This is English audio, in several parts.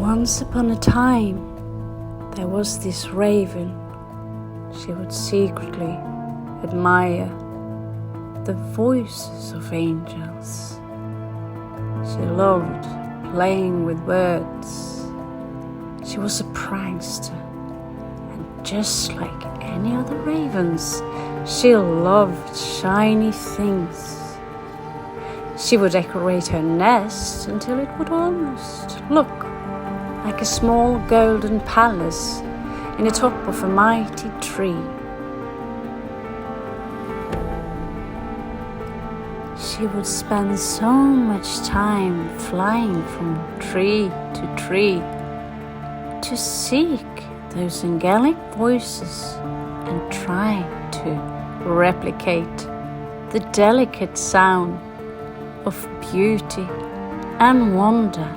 Once upon a time, there was this raven. She would secretly admire the voices of angels. She loved playing with birds. She was a prankster, and just like any other ravens, she loved shiny things. She would decorate her nest until it would almost look like a small golden palace in the top of a mighty tree. She would spend so much time flying from tree to tree to seek those angelic voices and try to replicate the delicate sound of beauty and wonder.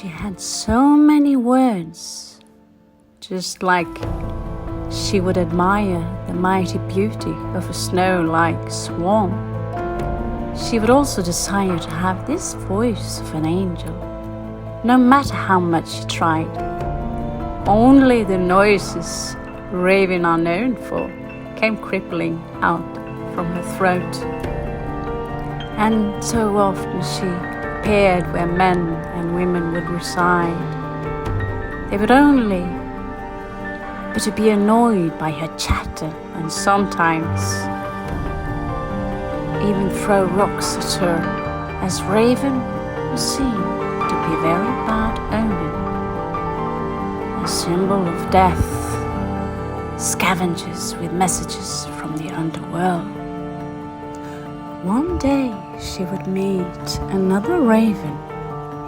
She had so many words, just like she would admire the mighty beauty of a snow-like swan. She would also desire to have this voice of an angel, no matter how much she tried. Only the noises Raven are known for came crippling out from her throat. And so often she appeared where men and women would reside. They would only but to be annoyed by her chatter and sometimes even throw rocks at her, as Raven was seen to be a very bad omen, a symbol of death, scavengers with messages from the underworld. One day she would meet another raven.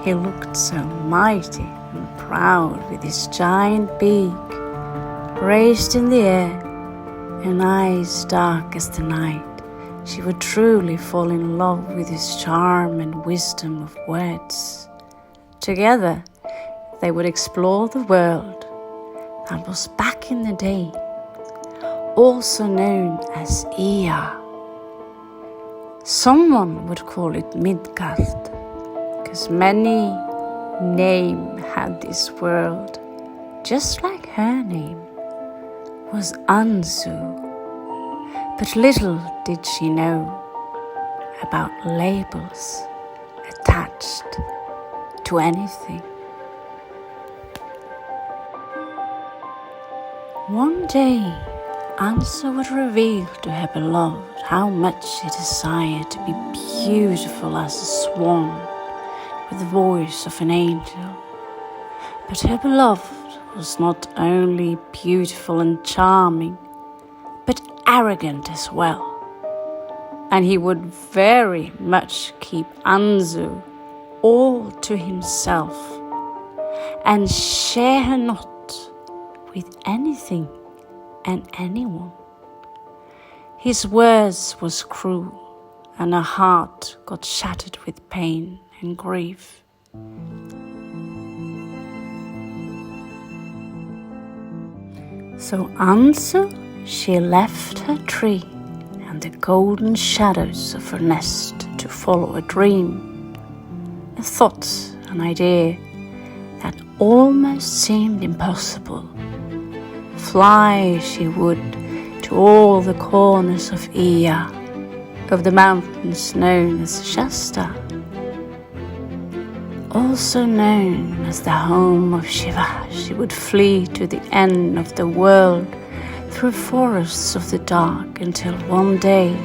He looked so mighty and proud with his giant beak raised in the air and eyes dark as the night. She would truly fall in love with his charm and wisdom of words. Together they would explore the world that was back in the day also known as Ia. Someone would call it Midgard, because many name had this world, just like her name was AnZu. But little did she know about labels attached to anything. One day, AnZu would reveal to her beloved how much she desired to be beautiful as a swan with the voice of an angel. But her beloved was not only beautiful and charming, but arrogant as well. And he would very much keep AnZu all to himself and share her not with anything and anyone. His words was cruel, and her heart got shattered with pain and grief. So AnZu, she left her tree and the golden shadows of her nest to follow a dream, a thought, an idea that almost seemed impossible. Fly she would to all the corners of Ia, of the mountains known as Shasta, also known as the home of Shiva. She would flee to the end of the world through forests of the dark until one day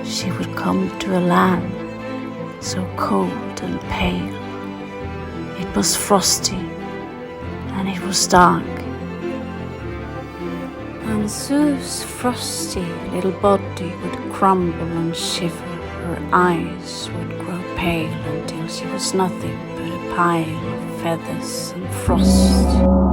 she would come to a land so cold and pale. It was frosty and it was dark. AnZu's frosty little body would crumble and shiver. Her eyes would grow pale until she was nothing but a pile of feathers and frost.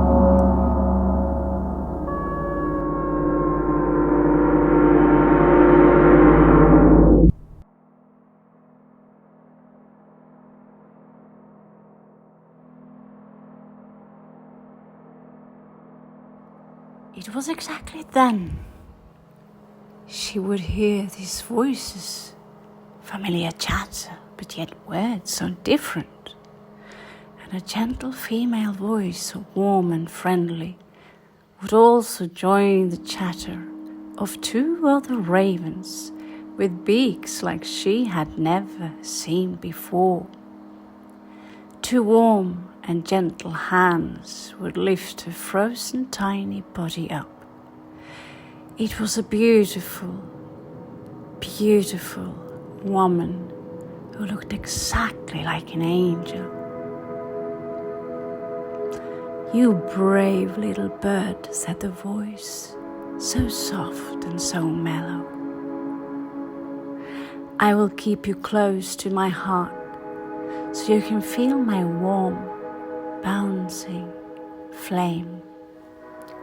It was exactly then she would hear these voices familiar chatter, but yet words so different, and a gentle female voice so warm and friendly would also join the chatter of two other ravens with beaks like she had never seen before. Two warm and gentle hands would lift her frozen tiny body up. It was a beautiful, beautiful woman who looked exactly like an angel. "You brave little bird," said the voice, so soft and so mellow. "I will keep you close to my heart so you can feel my warm, bouncing flame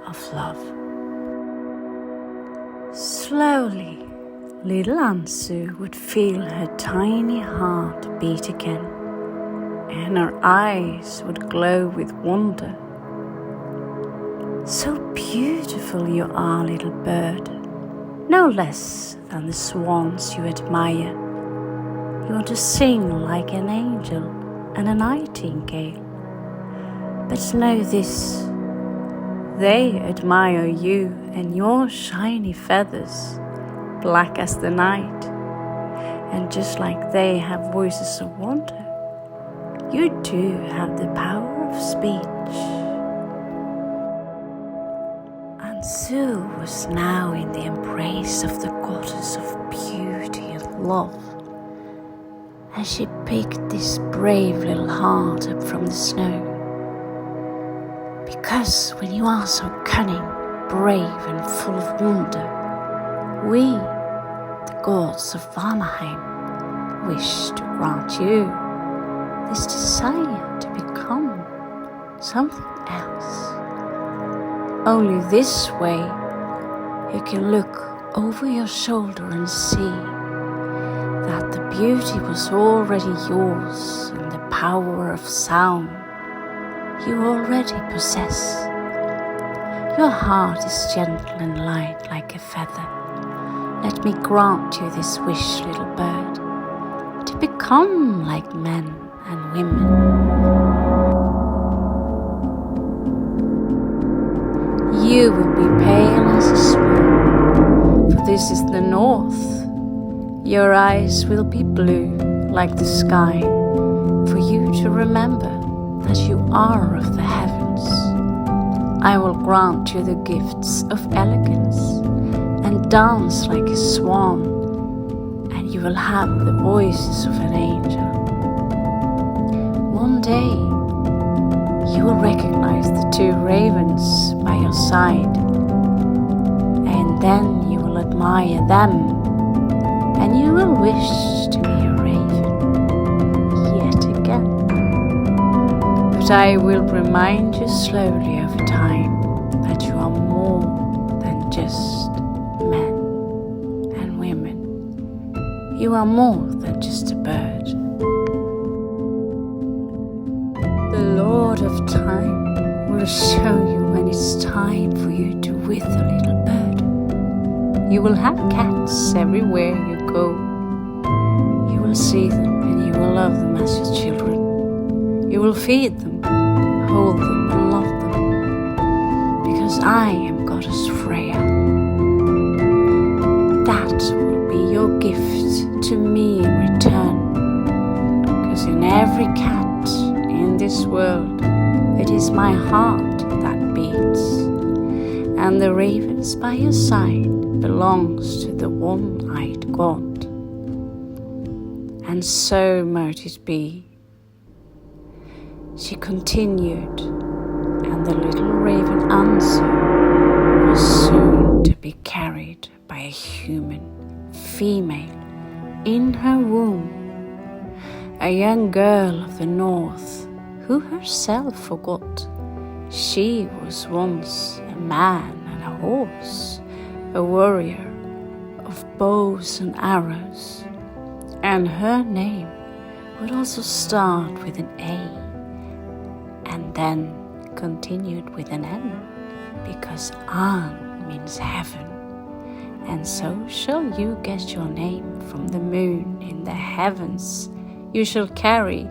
of love." Slowly, little AnZu would feel her tiny heart beat again, and her eyes would glow with wonder. "So beautiful you are, little bird, no less than the swans you admire. You want to sing like an angel and a nightingale. But know this, they admire you and your shiny feathers, black as the night. And just like they have voices of wonder, you too have the power of speech." AnZu was now in the embrace of the goddess of beauty and love, as she picked this brave little heart up from the snow. Because when you are so cunning, brave and full of wonder, we, the gods of Ravnheim, wish to grant you this desire to become something else. Only this way you can look over your shoulder and see that the beauty was already yours and the power of sound you already possess. Your heart is gentle and light like a feather. Let me grant you this wish, little bird, to become like men and women. You will be pale as a swan, for this is the north. Your eyes will be blue like the sky, for you to remember that you are of the heavens. I will grant you the gifts of elegance and dance like a swan, and you will have the voices of an angel. One day you will recognize the two ravens by your side, and then you will admire them, and you will wish to be a raven yet again. But I will remind you slowly over time that you are more than just men and women. You are more than just a bird. The Lord of Time will show you when it's time for you to wither, little bird. You will have cats everywhere you go. You will see them and you will love them as your children. You will feed them, hold them and love them, because I am Goddess Freya. That will be your gift to me in return, because in every cat in this world it is my heart that beats, and the ravens by your side belongs to the one-eyed god. And so mote it be. She continued, and the little Raven AnZu was soon to be carried by a human female in her womb, a young girl of the north who herself forgot she was once a man and a horse, a warrior of bows and arrows, and her name would also start with an A and then continued with an N, because An means heaven and so shall you get your name from the moon in the heavens you shall carry.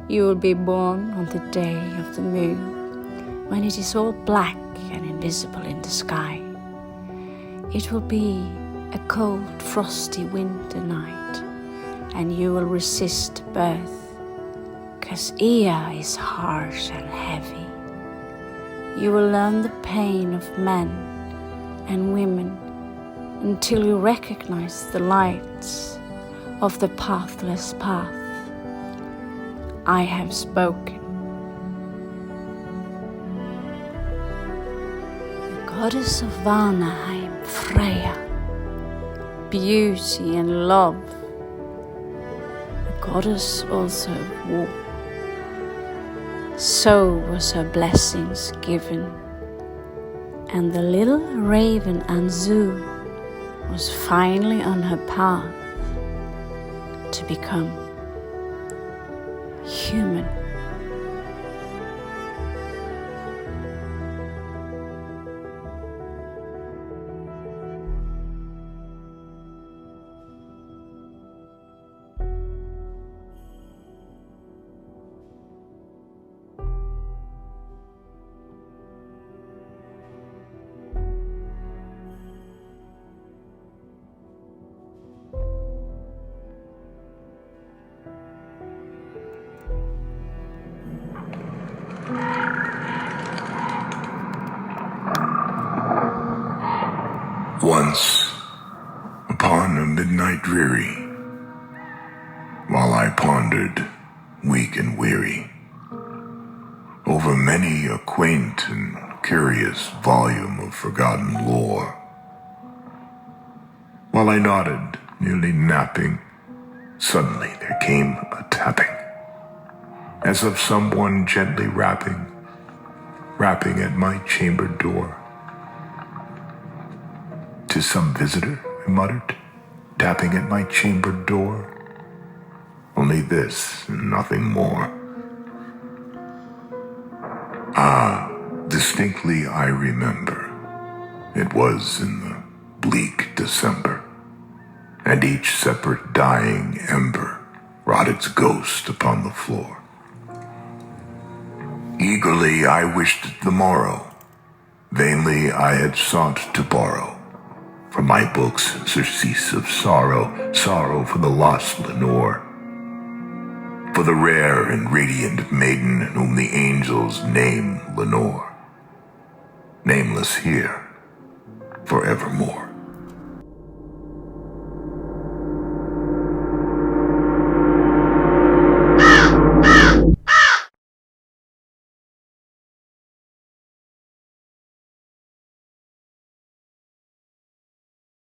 You will be born on the day of the moon, when it is all black and invisible in the sky. It will be a cold, frosty winter night, and you will resist birth, 'cause Ea is harsh and heavy. You will learn the pain of men and women until you recognize the lights of the pathless path. I have spoken. The goddess of Ravnheim, Freya, beauty and love, a goddess also of war. So was her blessings given, and the little Raven AnZu was finally on her path to become human. Once, upon a midnight dreary, while I pondered, weak and weary, over many a quaint and curious volume of forgotten lore, while I nodded, nearly napping, suddenly there came a tapping, as of someone gently rapping at my chamber door. "'Tis some visitor," I muttered, tapping at my chamber door. Only this and nothing more. Distinctly I remember. It was in the bleak December, and each separate dying ember wrought its ghost upon the floor. Eagerly I wished the morrow. Vainly I had sought to borrow from my books surcease of sorrow, sorrow for the lost Lenore, for the rare and radiant maiden whom the angels name Lenore, nameless here forevermore.